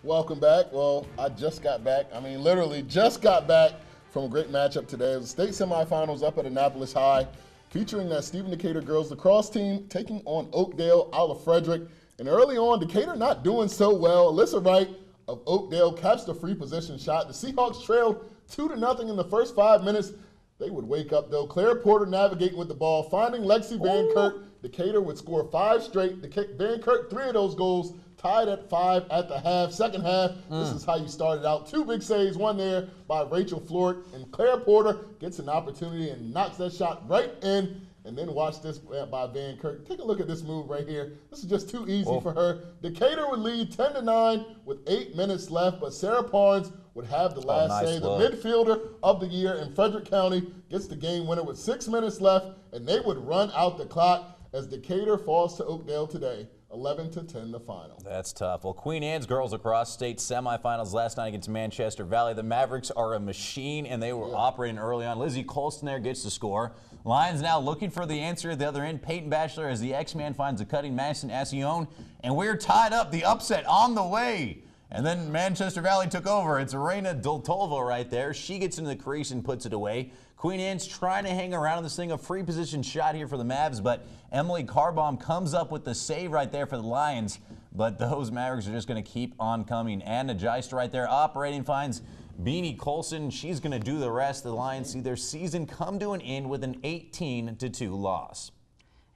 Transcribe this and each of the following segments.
Welcome back. Well, I just got back. Literally just got back from a great matchup today. It was the state semifinals up at Annapolis High, featuring that Stephen Decatur girls lacrosse team taking on Oakdale out of Frederick. And early on, Decatur not doing so well. Alyssa Wright of Oakdale catched a free position shot. The Seahawks trailed 2-0 in the first 5 minutes. They would wake up, though. Claire Porter navigating with the ball, finding Lexi Van Kirk. Decatur would score 5 straight. Van Kirk, 3 of those goals, tied at 5 at the half. Second half, this is how you started out. 2 big saves, one there by Rachel Flort, and Claire Porter gets an opportunity and knocks that shot right in. And then watch this by Van Kirk. Take a look at this move right here. This is just too easy for her. Decatur would lead 10-9 with 8 minutes left, but Sarah Parnes would have the last save. The midfielder of the year in Frederick County gets the game winner with 6 minutes left, and they would run out the clock as Decatur falls to Oakdale today. 11-10 the final. That's tough. Well, Queen Anne's girls lacrosse state semifinals last night against Manchester Valley. The Mavericks are a machine, and they were operating early on. Lizzie Colston there gets the score. Lions now looking for the answer at the other end. Peyton Batchelor as the X-Man finds a cutting Madison Ascione, and we're tied up. The upset on the way. And then Manchester Valley took over. It's Arena Doltolvo right there. She gets into the crease and puts it away. Queen Anne's trying to hang around in this thing. A free position shot here for the Mavs, but Emily Carbaum comes up with the save right there for the Lions. But those Mavericks are just going to keep on coming. Anna Geist right there operating, finds Beanie Colson. She's going to do the rest. The Lions see their season come to an end with an 18-2 loss.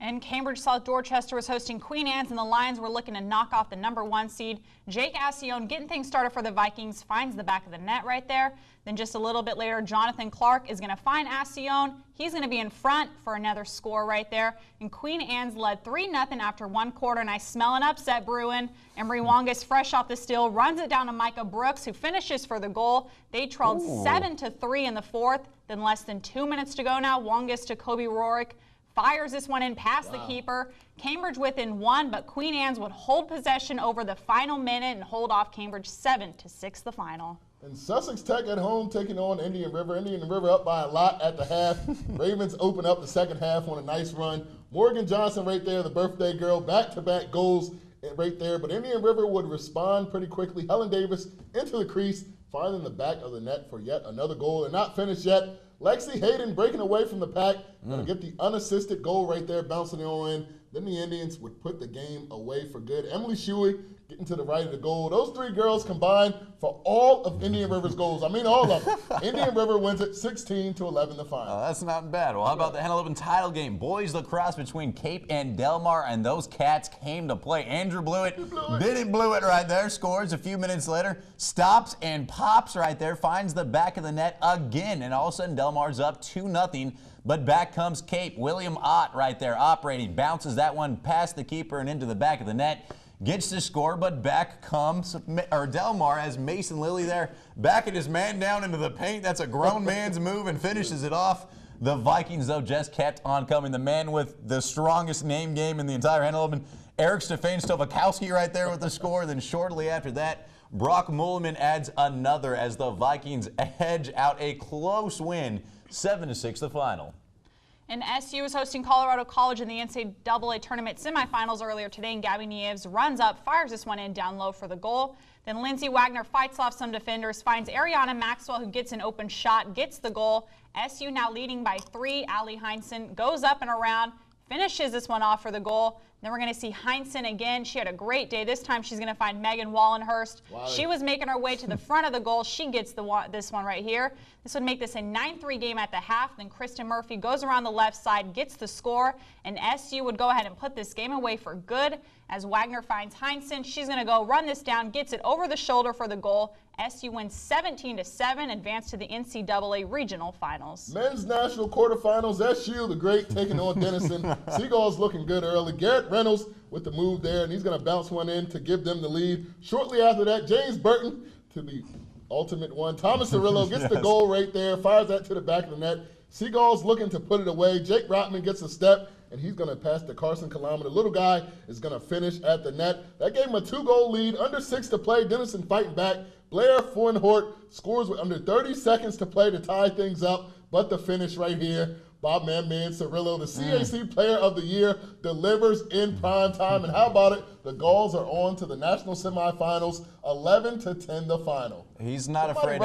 And Cambridge South Dorchester was hosting Queen Anne's, and the Lions were looking to knock off the #1 seed. Jake Ascione getting things started for the Vikings, finds the back of the net right there. Then just a little bit later, Jonathan Clark is going to find Ascione. He's going to be in front for another score right there. And Queen Anne's led 3-0 after 1 quarter, and I smell an upset brewing. Emery Wongus, fresh off the steal, runs it down to Micah Brooks, who finishes for the goal. They trailed 7-3 in the 4th. Then less than 2 minutes to go now. Wongus to Kobe Rorick. Fires this one in past the keeper. Cambridge within 1, but Queen Anne's would hold possession over the final minute and hold off Cambridge 7-6 the final. And Sussex Tech at home taking on Indian River. Indian River up by a lot at the half. Ravens open up the second half on a nice run. Morgan Johnson right there, the birthday girl, back-to-back goals right there. But Indian River would respond pretty quickly. Helen Davis into the crease, finding the back of the net for yet another goal. They're not finished yet. Lexi Hayden breaking away from the pack. Going to get the unassisted goal right there, bouncing it on in. Then the Indians would put the game away for good. Emily Shuey getting to the right of the goal. Those 3 girls combined for all of Indian River's goals. All of them. Indian River wins it 16-11 the final. That's not bad. Well, how about the N11 title game? Boys lacrosse between Cape and Delmar, and those Cats came to play. Andrew Blewett didn't blew it right there. Scores a few minutes later. Stops and pops right there. Finds the back of the net again, and all of a sudden Delmar's up 2-0. But back comes Cape. William Ott right there operating. Bounces that one past the keeper and into the back of the net. Gets the score, but back comes Delmar as Mason Lilly there. Backing his man down into the paint. That's a grown man's move and finishes it off. The Vikings, though, just kept on coming. The man with the strongest name game in the entire N11, Eric Stovakowski right there with the score. Then shortly after that, Brock Mulliman adds another as the Vikings edge out a close win, 7-6 the final. And SU was hosting Colorado College in the NCAA tournament semifinals earlier today, and Gabby Nieves runs up, fires this one in down low for the goal. Then Lindsay Wagner fights off some defenders, finds Ariana Maxwell, who gets an open shot, gets the goal. SU now leading by 3. Allie Heinsohn goes up and around, finishes this one off for the goal. Then we're going to see Heinsohn again. She had a great day. This time she's going to find Megan Wallenhurst. She was making her way to the front of the goal. She gets this one right here. This would make this a 9-3 game at the half. Then Kristen Murphy goes around the left side, gets the score, and SU would go ahead and put this game away for good as Wagner finds Heinsohn. She's going to go run this down, gets it over the shoulder for the goal. SU wins 17-7, advance to the NCAA regional finals. Men's national quarterfinals, SU the great taking on Denison. Seagulls looking good early. Garrett Reynolds with the move there, and he's going to bounce one in to give them the lead. Shortly after that, James Burton to the ultimate one. Thomas Cirillo gets the goal right there, fires that to the back of the net. Seagulls looking to put it away. Jake Rotman gets a step, and he's going to pass to Carson Kalama. The little guy is going to finish at the net. That gave him a 2-goal lead. Under 6 to play. Denison fighting back. Blair Fuenhort scores with under 30 seconds to play to tie things up, but the finish right here by my man Cirillo. The CAC Player of the Year delivers in prime time. And how about it? The Gulls are on to the national semifinals, 11-10 the final. He's not Somebody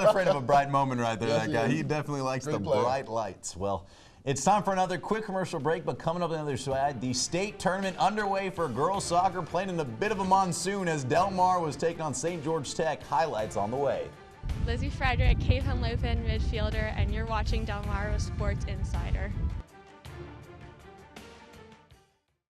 afraid of a bright moment right there. Yes, that guy. he He is. definitely likes Great the player. bright lights. Well, it's time for another quick commercial break, but coming up on the other side, the state tournament underway for girls soccer, playing in a bit of a monsoon as Del Mar was taking on St. George Tech. Highlights on the way. Lizzie Frederick, Cape Henlopen midfielder, and you're watching Delmaro Sports Insider.